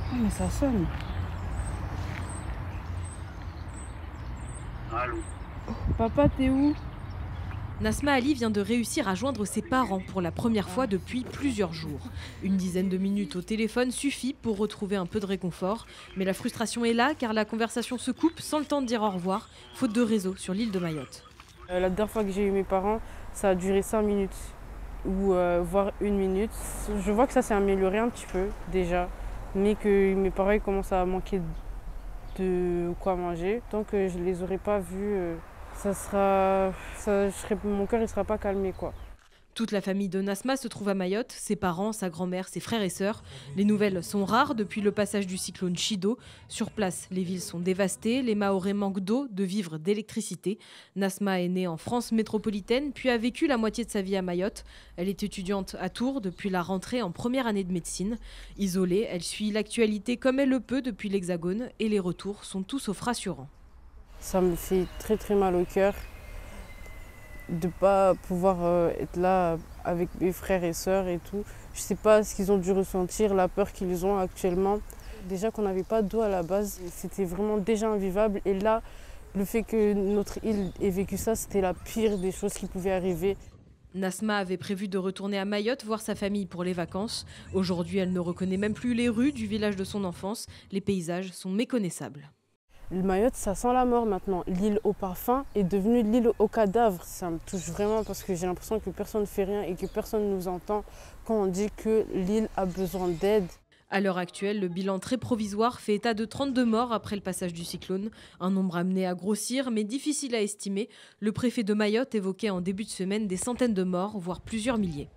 Ah, mais ça sonne. Allô? Papa, t'es où? Nasma Ali vient de réussir à joindre ses parents pour la première fois depuis plusieurs jours. Une dizaine de minutes au téléphone suffit pour retrouver un peu de réconfort. Mais la frustration est là car la conversation se coupe sans le temps de dire au revoir, faute de réseau sur l'île de Mayotte. La dernière fois que j'ai eu mes parents, ça a duré 5 minutes ou voire 1 minute. Je vois que ça s'est amélioré un petit peu déjà, mais que mes parents ils commencent à manquer de quoi manger. Tant que je les aurai pas vus, mon cœur il sera pas calmé quoi. Toute la famille de Nasma se trouve à Mayotte, ses parents, sa grand-mère, ses frères et sœurs. Les nouvelles sont rares depuis le passage du cyclone Chido. Sur place, les villes sont dévastées, les Mahorais manquent d'eau, de vivres, d'électricité. Nasma est née en France métropolitaine, puis a vécu la moitié de sa vie à Mayotte. Elle est étudiante à Tours depuis la rentrée en première année de médecine. Isolée, elle suit l'actualité comme elle le peut depuis l'Hexagone et les retours sont tous sauf rassurants. Ça me fait très très mal au cœur de ne pas pouvoir être là avec mes frères et sœurs et tout. Je ne sais pas ce qu'ils ont dû ressentir, la peur qu'ils ont actuellement. Déjà qu'on n'avait pas d'eau à la base, c'était vraiment déjà invivable. Et là, le fait que notre île ait vécu ça, c'était la pire des choses qui pouvaient arriver. Nasma avait prévu de retourner à Mayotte voir sa famille pour les vacances. Aujourd'hui, elle ne reconnaît même plus les rues du village de son enfance. Les paysages sont méconnaissables. Le Mayotte, ça sent la mort maintenant. L'île au parfum est devenue l'île au cadavre. Ça me touche vraiment parce que j'ai l'impression que personne ne fait rien et que personne ne nous entend quand on dit que l'île a besoin d'aide. À l'heure actuelle, le bilan très provisoire fait état de 32 morts après le passage du cyclone. Un nombre amené à grossir, mais difficile à estimer. Le préfet de Mayotte évoquait en début de semaine des centaines de morts, voire plusieurs milliers.